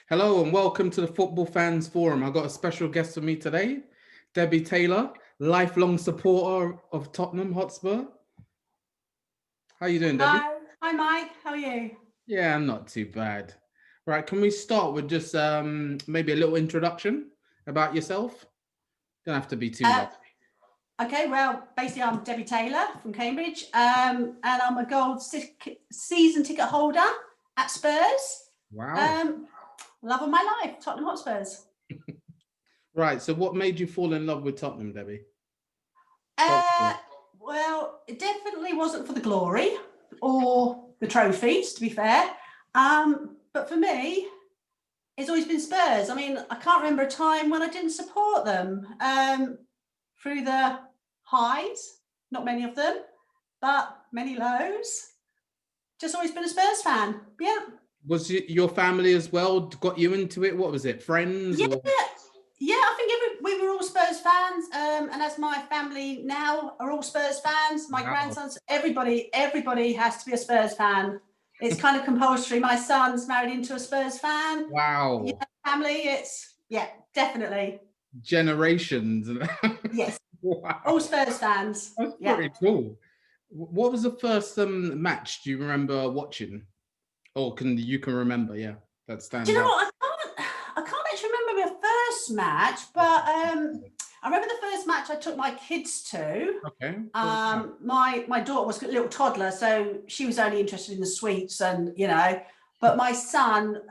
Hello and welcome to the Football Fans Forum. I've got a special guest with me today, Debbie Taylor, lifelong supporter of Tottenham Hotspur. How you doing, Debbie? Hi, Mike. How are you? Yeah, I'm not too bad. Right, can we start with just maybe a little introduction about yourself? Don't have to be too Uh, long. okay, well, basically, I'm Debbie Taylor from Cambridge, and I'm a season ticket holder at Spurs. Wow. Love of my life, Tottenham Hotspurs. Right, so what made you fall in love with Tottenham, Debbie? Uh, well, it definitely wasn't for the glory or the trophies, to be fair. But for me, it's always been Spurs. I mean, I can't remember a time when I didn't support them. Through the highs, not many of them, but many lows. Just always been a Spurs fan. Yeah. Was it your family as well got you into it? What was it, friends Yeah. or? Yeah, I think we were all Spurs fans, and as my family now are all Spurs fans, my Wow. grandsons, everybody has to be a Spurs fan. It's kind of compulsory. My son's married into a Spurs fan. Yeah, Wow. family, definitely. Generations. Yes, all Wow. Spurs fans. That's Yeah. pretty cool. What was the first match do you remember watching? Or can you remember, yeah, that Do stands you know out? what? I can't actually remember my first match, but I remember the first match I took my kids to. Okay. What was that? My daughter was a little toddler, so she was only interested in the sweets, and But my son,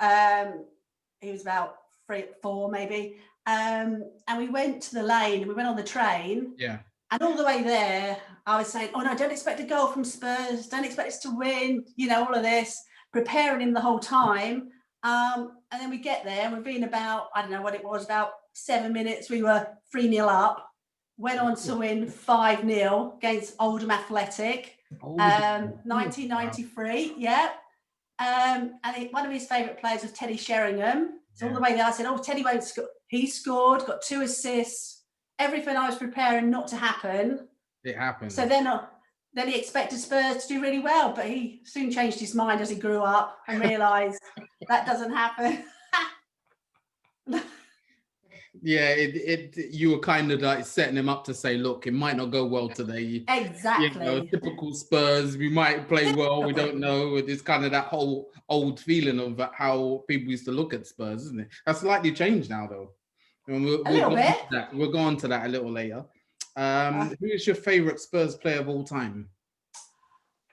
he was about 3, 4 maybe, and we went to the lane and we went on the train. Yeah. And all the way there, I was saying, "Oh no, don't expect a goal from Spurs. Don't expect us to win." All of this, preparing him the whole time. And then we get there, and we've been about, I don't know what it was, about 7 minutes. We were 3-0 up. Went on to win 5-0 against Oldham Athletic, Old. Wow. 1993. Yeah. One of his favourite players was Teddy Sheringham. So all Yeah. the way there, I said, "Oh, Teddy won't score." He scored, got 2 assists. Everything I was preparing not to happen. It happened. So then he expected Spurs to do really well, but he soon changed his mind as he grew up and realised that doesn't happen. Yeah, you were kind of like setting him up to say, look, it might not go well today. Exactly. Typical Spurs, we might play well, we don't know. It's kind of that whole old feeling of how people used to look at Spurs, isn't it? That's slightly changed now, though. And A little go bit. into that. We'll go on to that a little later. Uh, Who is your favourite Spurs player of all time?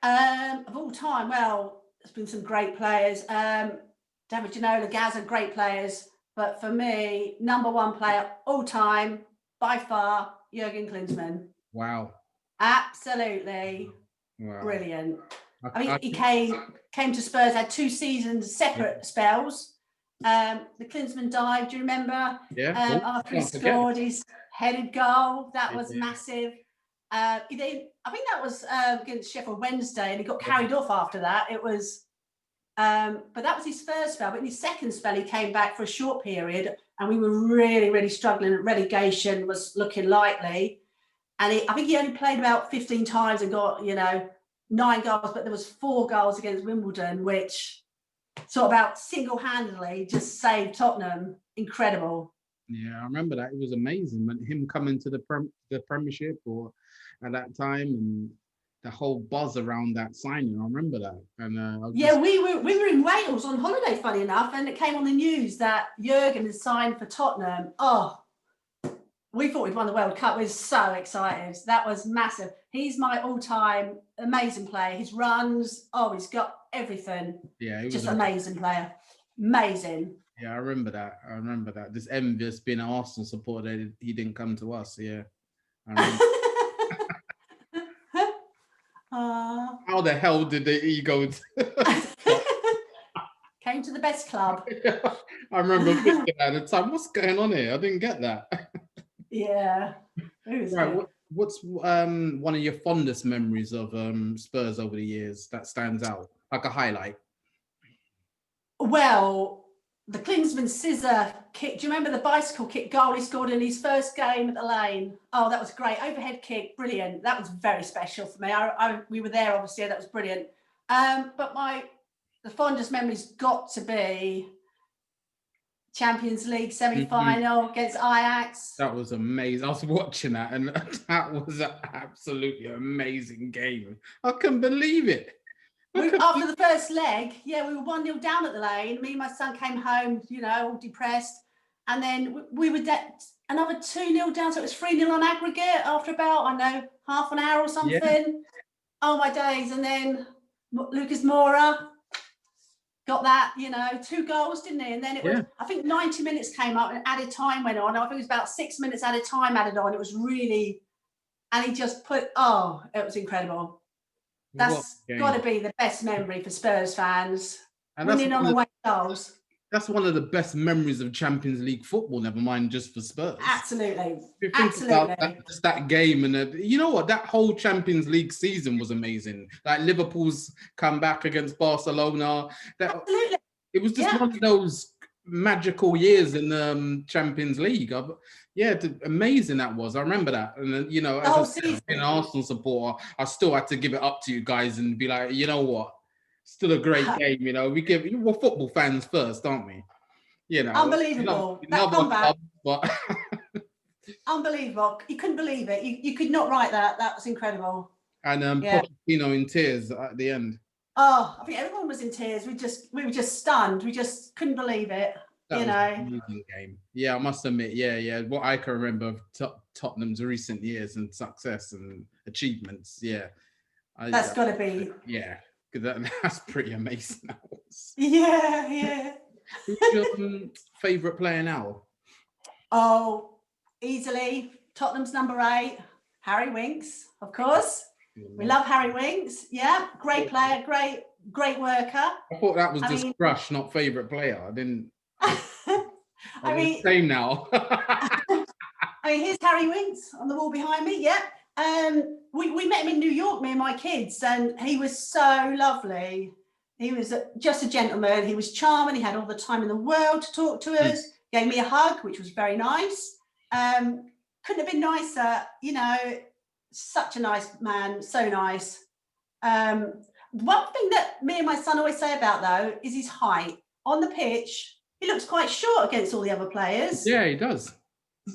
of all time, well, there's been some great players. David Ginola, Gazza, great players. But for me, number one player all time, by far, Jurgen Klinsmann. Wow. Absolutely Wow. brilliant. I I mean, he came to Spurs, had 2 seasons, separate spells. The Klinsmann dive, do you remember? Yeah. After he scored his headed goal, that was Yeah. massive. I think that was against Sheffield Wednesday, and he got carried off after that. It was, but that was his first spell. But in his second spell, he came back for a short period, and we were really, really struggling. Relegation was looking likely, and I think he only played about 15 times and got 9 goals, but there was 4 goals against Wimbledon, which sort of about single-handedly just saved Tottenham. Incredible. Yeah, I remember that. It was amazing when him coming to the Premiership or at that time, and the whole buzz around that signing. I remember that, and we were in Wales on holiday, funny enough, and it came on the news that Jurgen had signed for Tottenham. Oh, we thought we'd won the World Cup. We were so excited. That was massive. He's my all-time amazing player. His runs, he's got everything. Yeah, just amazing player. Amazing. Yeah, I remember that. Just envious being an Arsenal supporter, he didn't come to us. Yeah, I remember. How the hell did the ego? Came to the best club. I remember thinking at the time, what's going on here? I didn't get that. Yeah. Right. What's one of your fondest memories of Spurs over the years that stands out, like a highlight? Well, the Klinsmann scissor kick. Do you remember the bicycle kick goal he scored in his first game at the Lane? Oh, that was great. Overhead kick, brilliant. That was very special for me. We were there, obviously. That was brilliant. But the fondest memories got to be Champions League semi-final against Ajax. That was amazing. I was watching that, and that was an absolutely amazing game. I couldn't believe it. After the first leg, we were 1-0 down at the Lane. Me and my son came home, all depressed. And then we were another 2-0 down. So it was 3-0 on aggregate after about, half an hour or something. Yeah. Oh, my days. And then Lucas Moura got that, 2 goals, didn't he? And then it was, I think 90 minutes came up and added time went on. I think it was about 6 minutes added time added on. It was really, and he just it was incredible. That's got to be the best memory for Spurs fans. And winning on away goals. That's one of the best memories of Champions League football, never mind just for Spurs. Absolutely. If you think about that game, and you know what? That whole Champions League season was amazing. Like Liverpool's comeback against Barcelona. Absolutely. It was just one of those magical years in the Champions League. Amazing that was. I remember that. And then, as an Arsenal supporter, I still had to give it up to you guys and be like, you know what? Still a great game, we're football fans first, aren't we? Unbelievable. That comeback. But unbelievable. You couldn't believe it. You could not write that. That was incredible. And Pochettino in tears at the end. Oh, I think everyone was in tears. We were just stunned. We just couldn't believe it. That was an amazing game. Yeah, I must admit. Yeah. What I can remember of Tottenham's recent years and success and achievements. Yeah. That's got to be. Yeah. That's pretty amazing. That was. Yeah. Who's your favourite player now? Oh, easily Tottenham's number 8, Harry Winks, of course. We love Harry Winks. Yeah, great player, great worker. I thought that was just crush, not favourite player. I didn't. Same now. Here's Harry Winks on the wall behind me. Yeah. We met him in New York, me and my kids, and he was so lovely. He was just a gentleman. He was charming. He had all the time in the world to talk to us. Gave me a hug, which was very nice. Couldn't have been nicer. Such a nice man. So nice. One thing that me and my son always say about, though, is his height. On the pitch, he looks quite short against all the other players. Yeah, he does.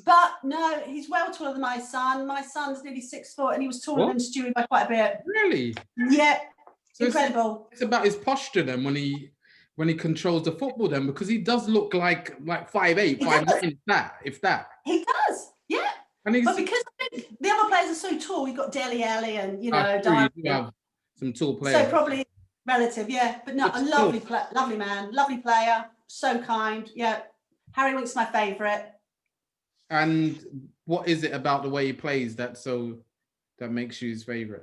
But no, he's well taller than my son. My son's nearly 6 foot, and he was taller than Stewie by quite a bit. Really? Yeah, so incredible. It's about his posture then when he controls the football then, because he does look like 5'8", 5'9", if that. He does, yeah. But because I think the other players are so tall, we've got Dele Alli and you have some tall players. So probably relative, yeah. But no, a lovely man, lovely player, so kind. Yeah, Harry Winks my favourite. And what is it about the way he plays that makes you his favourite?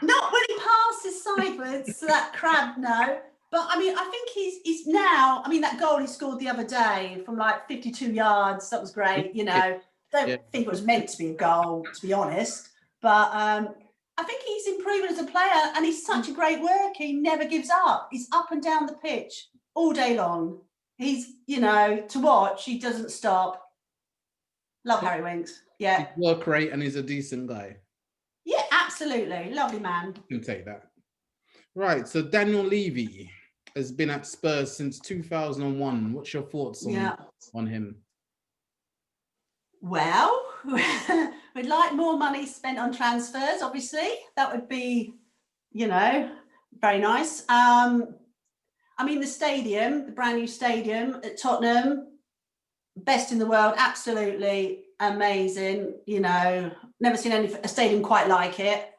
Not when he passes sideways to that crab, no. But I think he's now. That goal he scored the other day from 52 yards, that was great. Don't think it was meant to be a goal, to be honest. But I think he's improving as a player, and he's such a great worker. He never gives up. He's up and down the pitch all day long. He's, to watch, he doesn't stop. Love Harry Winks. Yeah. He's work rate and he's a decent guy. Yeah, absolutely. Lovely man. You can take that. Right. So Daniel Levy has been at Spurs since 2001. What's your thoughts on him? Well, we'd like more money spent on transfers, obviously. That would be, very nice. The stadium, the brand new stadium at Tottenham, best in the world, absolutely amazing. Never seen a stadium quite like it.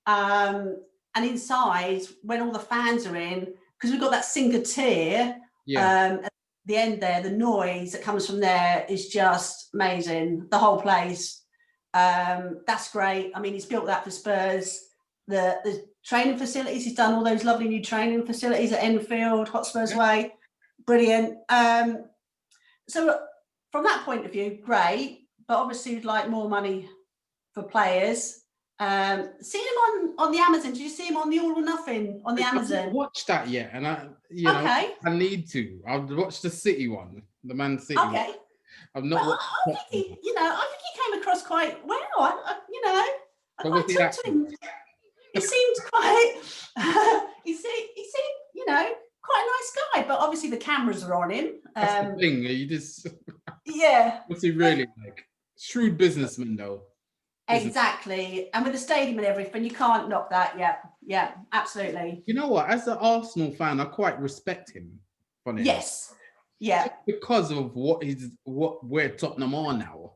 And inside, when all the fans are in, because we've got that Singer tier, at the end there, the noise that comes from there is just amazing. The whole place, that's great. He's built that for Spurs. The training facilities, he's done all those lovely new training facilities at Enfield, Hotspurs Way, brilliant. So from that point of view, great, but obviously we'd like more money for players. Seen him on the Amazon. Did you see him on the All or Nothing on the Amazon? I haven't watched that yet, and I need to. I've watched the City one, the Man City. Okay. One. I've not watched. I think he came across quite well. I quite took to him. He seemed quite. He seemed, quite a nice guy, but obviously the cameras are on him. That's the thing. You just what's he really like? Shrewd businessman, though. Exactly, and with the stadium and everything, you can't knock that. Yeah, absolutely. You know what? As an Arsenal fan, I quite respect him. Funny yes, yeah, just because of where Tottenham are now.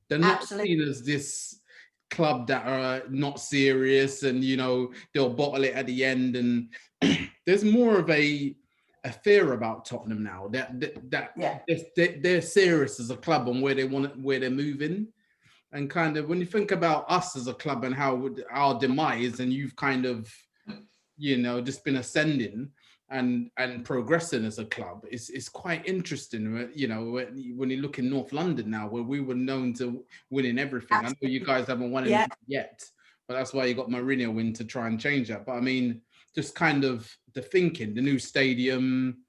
They're not seen as this club that are not serious, and they'll bottle it at the end. And there's more of a fear about Tottenham now. They're serious as a club on where they're moving. And kind of when you think about us as a club and how our demise, and you've kind of, just been ascending and progressing as a club, it's quite interesting. When you look in North London now, where we were known to winning everything. Absolutely. I know you guys haven't won anything yet, but that's why you got Mourinho in to try and change that. But I mean, just kind of the thinking, the new stadium.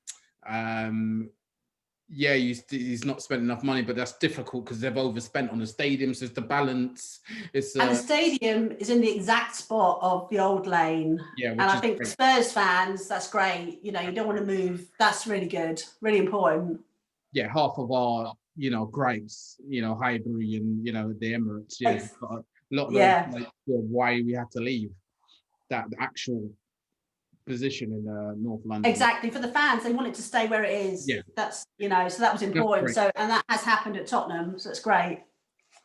He's not spent enough money, but that's difficult because they've overspent on the stadium. So it's the balance. And the stadium is in the exact spot of the old lane. Yeah, and I think for Spurs fans, that's great. You don't want to move. That's really good, really important. Yeah, half of our, gripes, Highbury and, the Emirates. Yeah, got a lot of why we had to leave. That actual position in North London. Exactly. For the fans, they want it to stay where it is. Yeah. That's, so that was important. So, and that has happened at Tottenham. So it's great.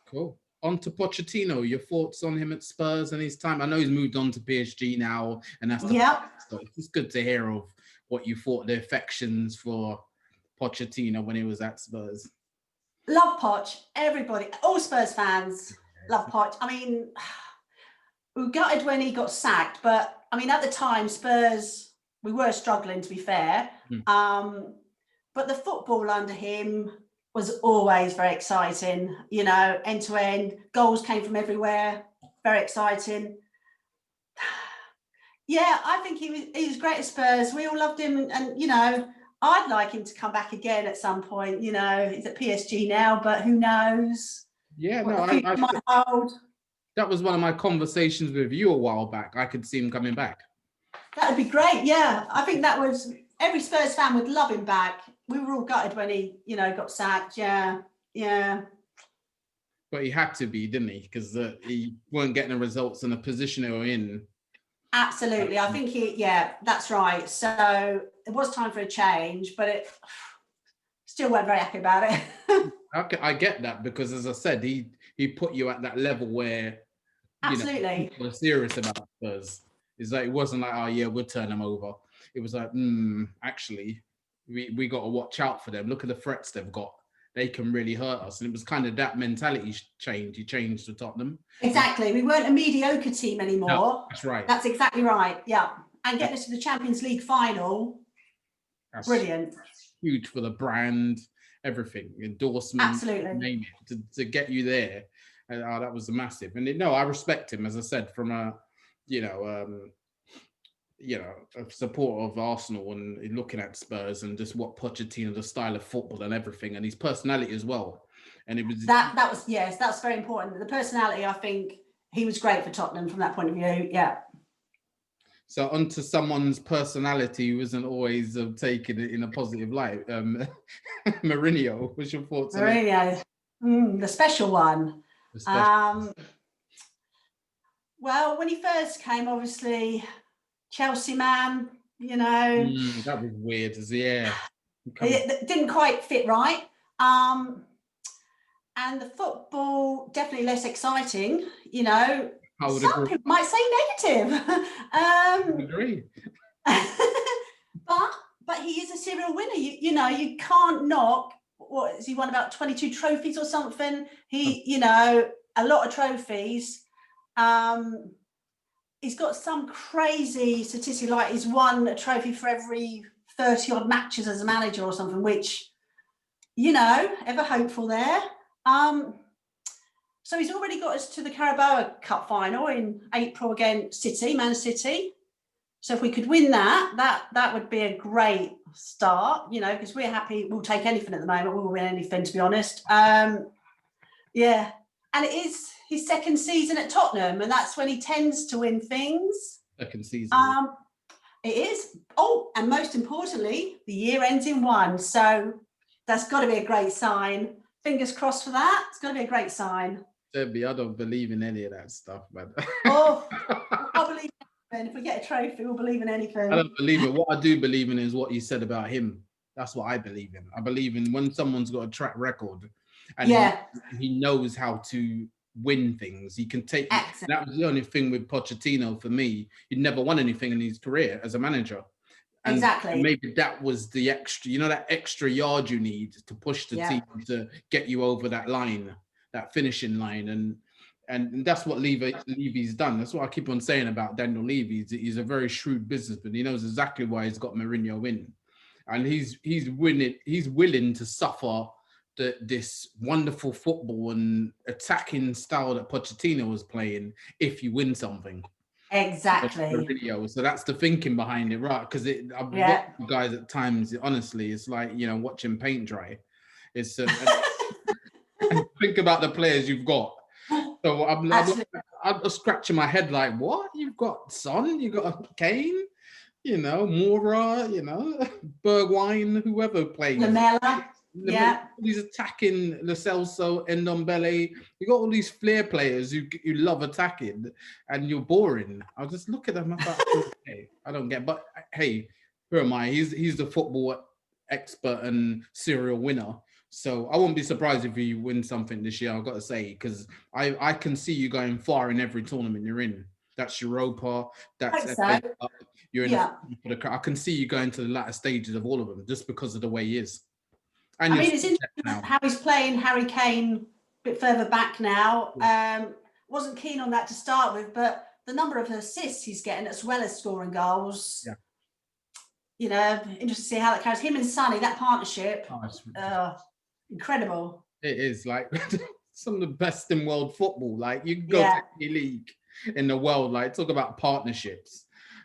Cool. On to Pochettino. Your thoughts on him at Spurs and his time? I know he's moved on to PSG now, and that's so it's good to hear of what you thought, the affections for Pochettino when he was at Spurs. Love Poch. Everybody, all Spurs fans love Poch. I mean, we were gutted when he got sacked, but I mean, at the time, Spurs, we were struggling, to be fair. But the football under him was always very exciting, end to end. Goals came from everywhere. Very exciting. Yeah, I think he was great at Spurs. We all loved him. And I'd like him to come back again at some point. He's at PSG now, but who knows? Yeah, that was one of my conversations with you a while back. I could see him coming back. That would be great. Yeah, I think every Spurs fan would love him back. We were all gutted when he, got sacked. Yeah. But he had to be, didn't he? Because he weren't getting the results in the position they were in. Absolutely. I think that's right. So it was time for a change, but it still weren't very happy about it. I get that because, as I said, he put you at that level where people are serious about Spurs. It's like, it wasn't like, we'll turn them over. It was like, actually, we got to watch out for them. Look at the threats they've got. They can really hurt us. And it was kind of that mentality change. He changed to Tottenham. Exactly. We weren't a mediocre team anymore. No, that's right. That's exactly right. Yeah. And getting us to the Champions League final. That's brilliant. Huge for the brand, everything, endorsement. Absolutely. Name it, to get you there. That was massive. And I respect him, as I said, from a support of Arsenal and looking at Spurs and just what Pochettino, the style of football and everything, and his personality as well. And it was that's very important. The personality, I think he was great for Tottenham from that point of view. Yeah. So onto someone's personality who isn't always taken in a positive light. Mourinho, what's your thoughts on it? Mourinho, the special one. Well, when he first came, obviously, Chelsea man, that was weird. It didn't quite fit right. And the football definitely less exciting. Some people might say negative. I would agree. but he is a serial winner. You can't knock. What has he won? About 22 trophies or something. A lot of trophies. He's got some crazy statistic, like he's won a trophy for every 30 odd matches as a manager or something, which, ever hopeful there. So he's already got us to the Carabao Cup final in April against Man City. So if we could win that would be a great start, because we're happy. We'll take anything at the moment. We'll win anything, to be honest. Yeah. And it is his second season at Tottenham, and that's when he tends to win things. Second season. It is. Oh, and most importantly, the year ends in 1. So that's got to be a great sign. Fingers crossed for that. It's got to be a great sign. Debbie, I don't believe in any of that stuff, man. Oh, I'll believe in anything. If we get a trophy, we'll believe in anything. I don't believe it. What I do believe in is what you said about him. That's what I believe in. I believe in when someone's got a track record and he knows how to win things. He can take. Excellent. That was the only thing with Pochettino for me. He never won anything in his career as a manager. And exactly. Maybe that was the extra, that extra yard you need to push the team to get you over that line, that finishing line. And that's what Levy's done. That's what I keep on saying about Daniel Levy. He's a very shrewd businessman. He knows exactly why he's got Mourinho in. And he's willing to suffer this wonderful football and attacking style that Pochettino was playing if you win something. Exactly. So that's the thinking behind it, right? Because I've watched you guys at times. Honestly, it's like watching paint dry. It's think about the players you've got. So I'm scratching my head like, what? You've got Son, you've got Kane, Moura, Bergwijn, whoever plays. Lamella. He's attacking Lo Celso, Ndombele. You got all these flair players who love attacking, and you're boring. I'll just look at them. I don't get. But hey, who am I? He's the football expert and serial winner. So I won't be surprised if you win something this year. I've got to say, because I can see you going far in every tournament you're in. That's Europa. That's you're in. I can see you going to the latter stages of all of them just because of the way he is. And it's interesting how he's playing Harry Kane a bit further back now. Wasn't keen on that to start with, but the number of assists he's getting as well as scoring goals. Interesting to see how that carries him and Sonny, that partnership. Incredible. It is like some of the best in world football. Like you can go to any league in the world, like talk about partnerships.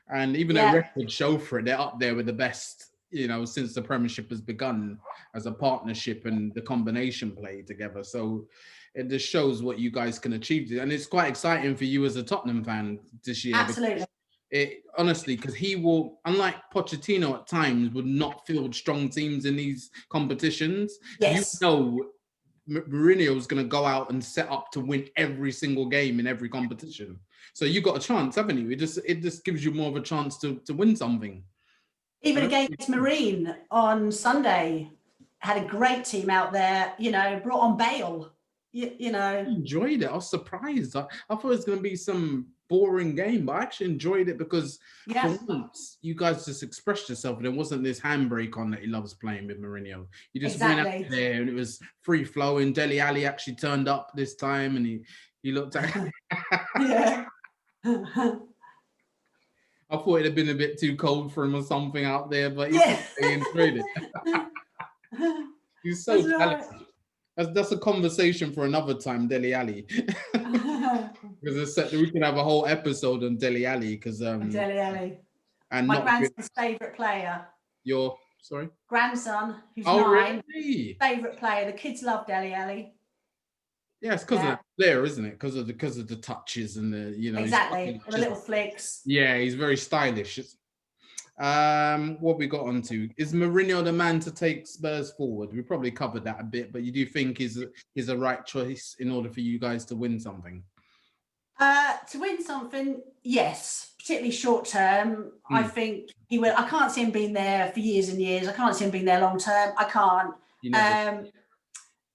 And even a record show for it, they're up there with the best, since the Premiership has begun as a partnership and the combination play together. So it just shows what you guys can achieve. And it's quite exciting for you as a Tottenham fan this year. Absolutely. Honestly, because he will, unlike Pochettino at times, would not field strong teams in these competitions. Yes. Mourinho is going to go out and set up to win every single game in every competition. So you got a chance, haven't you? It just gives you more of a chance to win something. Even against Marine on Sunday, had a great team out there. Brought on Bale. I enjoyed it. I was surprised. I thought it was going to be some boring game, but I actually enjoyed it because for once you guys just expressed yourself. There wasn't this handbrake on that he loves playing with Mourinho. You just went out there and it was free flowing. Dele Alli actually turned up this time and he looked at I thought it'd have been a bit too cold for him or something out there, but he enjoyed it. He's so talented. That's a conversation for another time, Dele Alli. Because we can have a whole episode on Dele Alli. Dele Alli. And my grandson's favourite player. Your grandson, who's 9, really? Favourite player. The kids love Dele Alli. Yeah, it's because of the player, isn't it? Because of the touches and the exactly the little flicks. Yeah, he's very stylish. What we got onto is Mourinho the man to take Spurs forward. We probably covered that a bit, but you do think is a right choice in order for you guys to win something? To win something, yes, particularly short term. I think he will. I can't see him being there for years and years. I can't see him being there long term. I can't.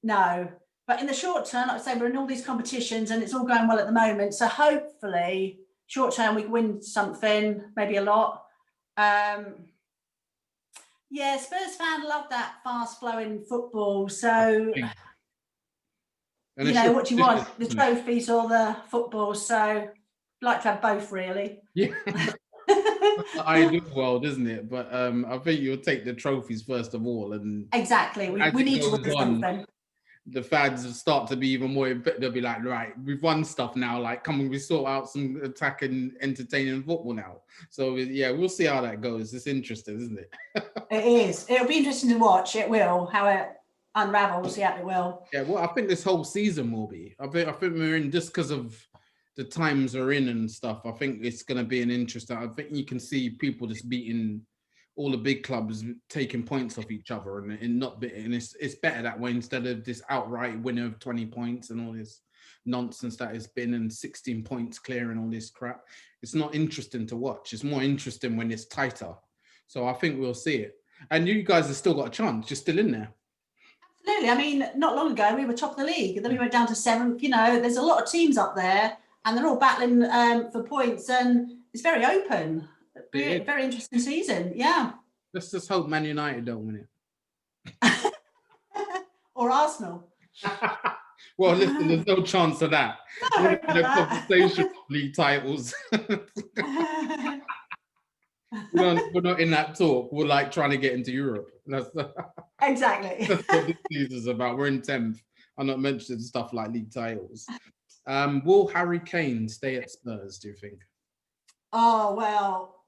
No. But in the short term, like I say, we're in all these competitions and it's all going well at the moment. So hopefully, short term, we can win something, maybe a lot. Spurs fans love that fast-flowing football. So, what do you want? The trophies or the football? So, I'd like to have both, really. Yeah. That's the ideal world, isn't it? But I think you'll take the trophies first of all. And exactly. We need to win something. The fans will start to be even more. They'll be like, right, we've won stuff now. Like, come on, we sort out some attacking, entertaining football now. So we'll see how that goes. It's interesting, isn't it? It is. It'll be interesting to watch. It will. How it unravels. Yeah, it will. Yeah. Well, I think this whole season will be. I think we're in just because of the times are in and stuff, I think it's going to be an interesting. I think you can see people just beating all the big clubs, taking points off each other, and not and it's better that way instead of this outright winner of 20 points and all this nonsense that has been, and 16 points clear and all this crap. It's not interesting to watch. It's more interesting when it's tighter. So I think we'll see it. And you guys have still got a chance. You're still in there. Absolutely. I mean, not long ago we were top of the league, and then we went down to 7th. You know, there's a lot of teams up there, and they're all battling for points, and it's very open. Very interesting season. Yeah. Let's just hope Man United don't win it. Or Arsenal. Well, listen, there's no chance of that. No, we're in a conversation of league titles. We're not in that talk. We're like trying to get into Europe. Exactly. That's what this season's about. We're in 10th. I'm not mentioning stuff like league titles. Will Harry Kane stay at Spurs, do you think? Oh, well,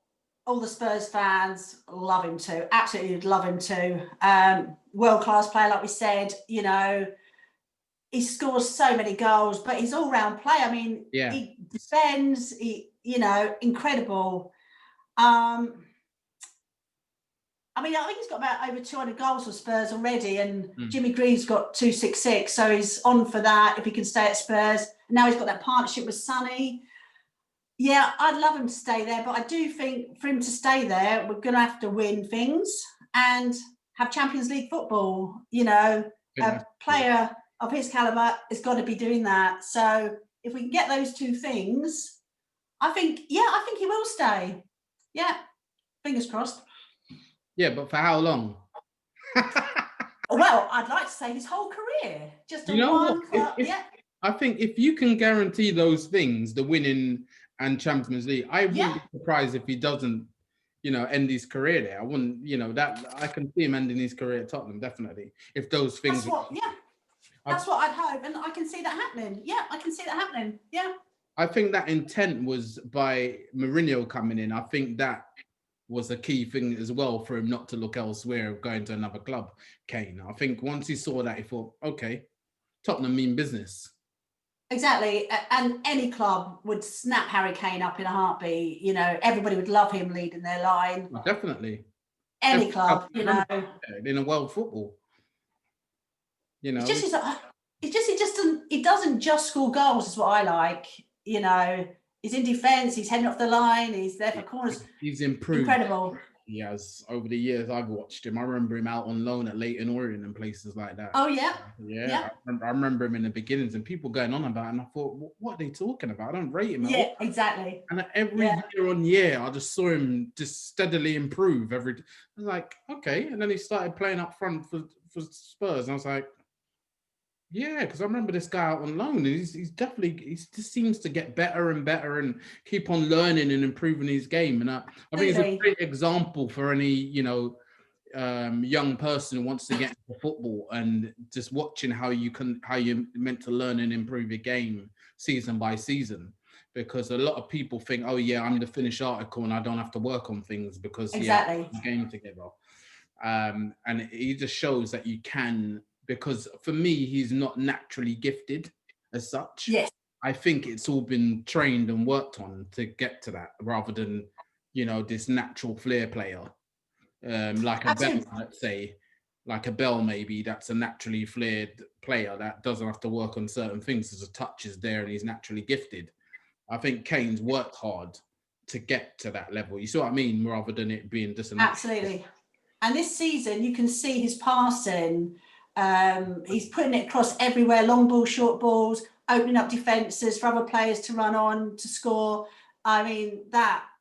all the Spurs fans love him too. Absolutely love him too. World-class player, like we said, you know, he scores so many goals, but he's all-round player. I mean, he defends, you know, incredible. I mean, I think he's got about over 200 goals for Spurs already, and Jimmy Green's got 266, so he's on for that if he can stay at Spurs. And now he's got that partnership with Sonny. Yeah, I'd love him to stay there, but I do think for him to stay there, we're going to have to win things and have Champions League football. You know, a player of his caliber has got to be doing that. So if we can get those two things, I think he will stay. Yeah, fingers crossed. Yeah, but for how long? Well, I'd like to say his whole career. Just one club. Yeah. I think if you can guarantee those things, the winning and Champions League, I wouldn't be surprised if he doesn't, you know, end his career there. I wouldn't, you know, that I can see him ending his career at Tottenham, definitely. If those things. That's what I'd hope, and I can see that happening. Yeah, I can see that happening. Yeah. I think that intent was by Mourinho coming in. I think that was a key thing as well for him not to look elsewhere of going to another club, Kane. I think once he saw that, he thought, okay, Tottenham mean business. Exactly. And any club would snap Harry Kane up in a heartbeat. You know, everybody would love him leading their line. Oh, definitely. Any club, you know. In a world football. You know. He doesn't just score goals, is what I like. You know, he's in defence, he's heading off the line, he's there for corners. He's improved. Incredible. He has over the years I've watched him. I remember him out on loan at Leyton Orient and places like that. Oh, yeah. Yeah. I remember him in the beginnings and people going on about it, and I thought, what are they talking about? I don't rate him. Yeah, exactly. And every year on year, I just saw him just steadily improve. I was like, okay. And then he started playing up front for Spurs. And I was like, yeah, because I remember this guy out on loan. And he just seems to get better and better and keep on learning and improving his game. And I think it's a great example for any, you know, young person who wants to get into football and just watching how you're meant to learn and improve your game season by season. Because a lot of people think, oh yeah, I'm the finished article and I don't have to work on things because the game together. And he just shows that you can. Because for me, he's not naturally gifted as such. Yes. I think it's all been trained and worked on to get to that rather than, you know, this natural flair player. Like a Bell, let's say, like a Bell maybe, that's a naturally flaired player that doesn't have to work on certain things as a touch is there and he's naturally gifted. I think Kane's worked hard to get to that level. You see what I mean? Rather than it being just Absolutely. And this season, you can see his passing. He's putting it across everywhere, long balls, short balls, opening up defences for other players to run on, to score. I mean,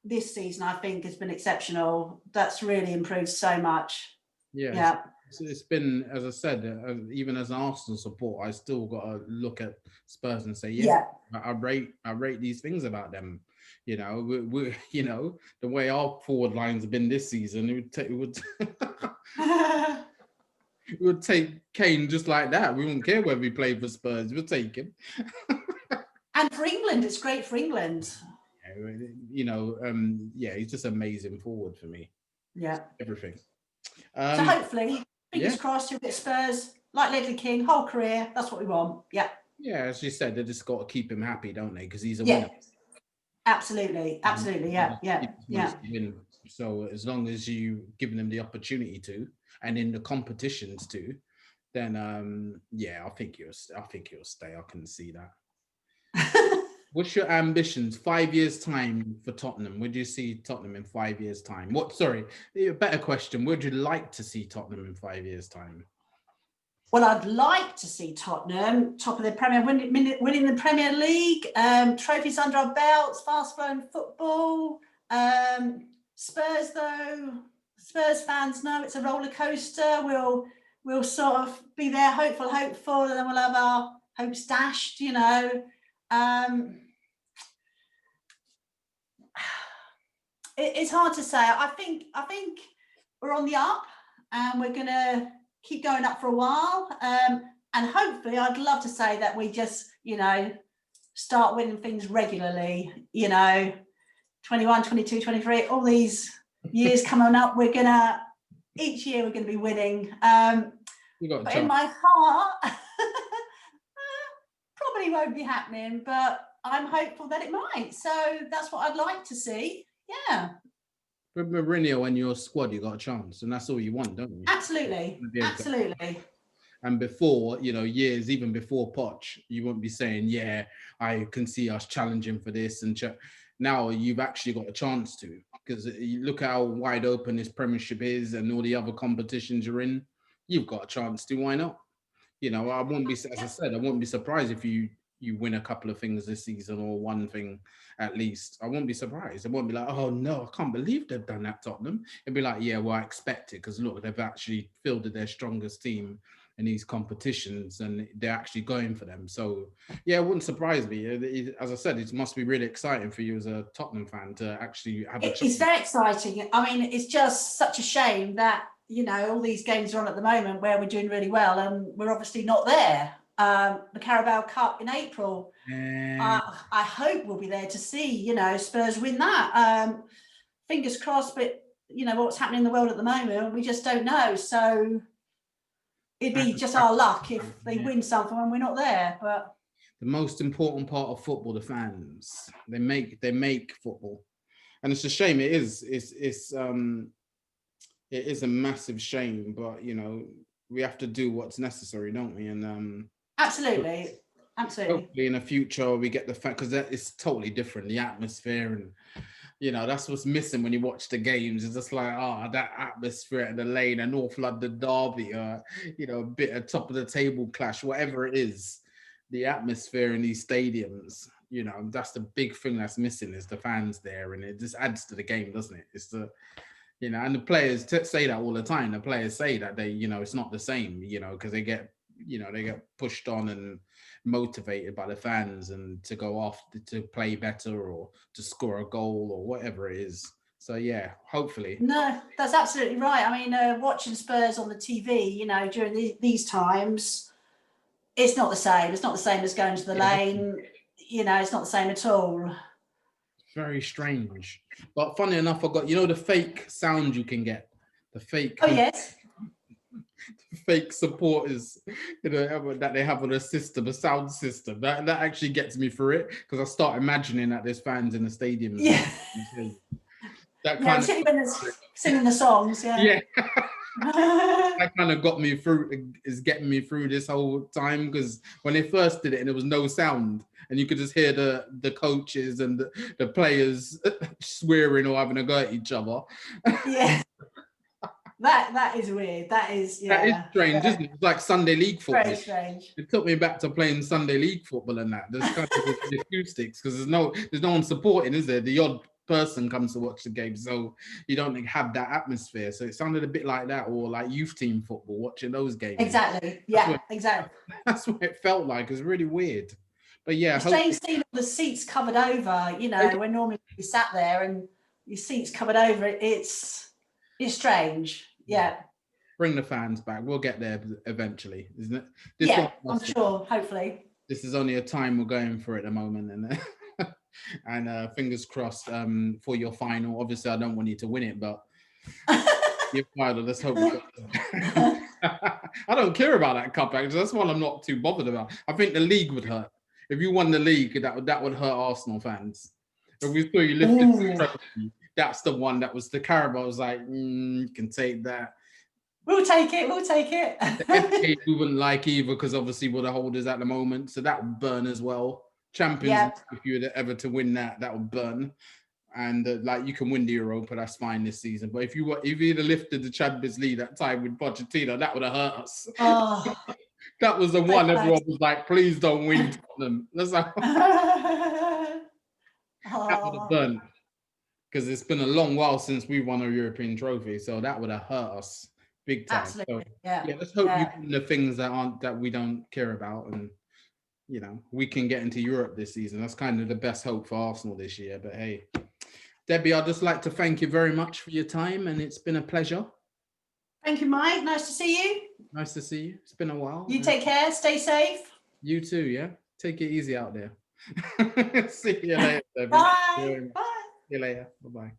this season, I think, has been exceptional. That's really improved so much. Yeah. It's been, as I said, even as an Arsenal support, I still got to look at Spurs and say, I rate these things about them. You know, we you know, the way our forward lines have been this season, it would take Kane just like that. We wouldn't care whether he played for Spurs. We'll take him. And for England, it's great for England. You know, he's just amazing forward for me. Yeah. Everything. So hopefully, fingers crossed, you'll get Spurs, like Ledley King, whole career. That's what we want. Yeah. Yeah, as you said, they just got to keep him happy, don't they? Because he's a Yeah, winner. absolutely, absolutely. He Yeah, just yeah, he just wants yeah. to win. So as long as you giving him the opportunity to, and in the competitions too, then yeah, I think he'll stay. I can see that. What's your ambitions? 5 years time for Tottenham. Would you see Tottenham in 5 years time? What? Sorry, a better question. Would you like to see Tottenham in 5 years time? Well, I'd like to see Tottenham top of the Premier, winning the Premier League, trophies under our belts, fast-flowing football. Spurs, though, Spurs fans know it's a roller coaster. We'll sort of be there, hopeful, and then we'll have our hopes dashed. It's hard to say. I think we're on the up, and we're gonna keep going up for a while. And hopefully, I'd love to say that we just, start winning things regularly. 21, 22, 23, all these years coming up, each year we're gonna be winning. But in my heart, probably won't be happening. But I'm hopeful that it might. So that's what I'd like to see. Yeah. With Mourinho and your squad, you got a chance, and that's all you want, don't you? Absolutely, absolutely. And before, years even before Poch, you won't be saying, "Yeah, I can see us challenging for this." And now you've actually got a chance to, because you look how wide open this Premiership is, and all the other competitions you're in. You've got a chance to. Why not? I wouldn't be, as I said, I wouldn't be surprised if you win a couple of things this season, or one thing at least. I won't be surprised. I won't be like, oh no, I can't believe they've done that, Tottenham. It'd be like, yeah, well, I expect it, because look, they've actually fielded their strongest team in these competitions, and they're actually going for them. So yeah, it wouldn't surprise me. As I said, it must be really exciting for you as a Tottenham fan to actually have a chance. It's very exciting. I mean, it's just such a shame that all these games are on at the moment where we're doing really well, and we're obviously not there. The Carabao Cup in April. I hope we'll be there to see, Spurs win that. Fingers crossed, but what's happening in the world at the moment, we just don't know. So it'd be just our luck if they win something when we're not there. But the most important part of football, the fans, they make football, and it's a shame. It is a massive shame, but we have to do what's necessary, don't we? And absolutely. Hopefully in the future we get the fact, because that is totally different, the atmosphere, and that's what's missing when you watch the games. It's just like, that atmosphere at the Lane, a North London derby, a bit of top of the table clash, whatever it is, the atmosphere in these stadiums, that's the big thing that's missing, is the fans there, and it just adds to the game, doesn't it? It's the and the players say that all the time. The players say that they, it's not the same, because they get pushed on and motivated by the fans, and to go off to play better, or to score a goal, or whatever it is. So yeah, hopefully. No, that's absolutely right. I mean, watching Spurs on the TV, during these times, it's not the same. It's not the same as going to the Lane. It's not the same at all. Very strange. But funny enough, I got, the fake sound you can get. The fake. Oh, yes. Fake supporters, that they have on a system, a sound system. That actually gets me through it, because I start imagining that there's fans in the stadiums. Yeah. That kind of when singing the songs. Yeah. Yeah. That kind of got me through, is getting me through this whole time, because when they first did it and there was no sound, and you could just hear the coaches and the players swearing or having a go at each other. Yeah. That is weird. That is strange, isn't it? It's like Sunday league football. Very strange. It took me back to playing Sunday league football, and that there's kind of the acoustics, because there's no one supporting, is there? The odd person comes to watch the game, so you don't have that atmosphere. So it sounded a bit like that, or like youth team football, watching those games. Exactly. Yeah, exactly. That's what it felt like. It's really weird. But yeah, strange seeing the seats covered over. When normally you sat there and your seats covered over, it's strange. Yeah. Bring the fans back. We'll get there eventually, isn't it? I'm sure. Hopefully. This is only a time we're going for at the moment, and fingers crossed for your final. Obviously, I don't want you to win it, but your final. Let's hope. I I don't care about that cup, actually. That's one I'm not too bothered about. I think the league would hurt. If you won the league, that would hurt Arsenal fans. If we saw you lifted the trophy, that's the one that was the Carabao. Was like, you can take that. We'll take it. We'll take it. The FA we wouldn't like either because obviously we're the holders at the moment, so that would burn as well. Champions, if you were ever to win that would burn. And like you can win the Europa, that's fine this season. But if you'd have lifted the Champions League that time with Pochettino, that would have hurt us. Oh, that was the one everyone was like, please don't win Tottenham. That's how that would have burnt. Because it's been a long while since we won a European trophy, so that would have hurt us big time. Absolutely. So, yeah. Let's hope you win the things that we don't care about, and we can get into Europe this season. That's kind of the best hope for Arsenal this year. But hey, Debbie, I'd just like to thank you very much for your time, and it's been a pleasure. Thank you, Mike. Nice to see you. Nice to see you. It's been a while. You take care. Stay safe. You too, yeah? Take it easy out there. See you later, Debbie. Bye. Bye. See you later. Bye-bye.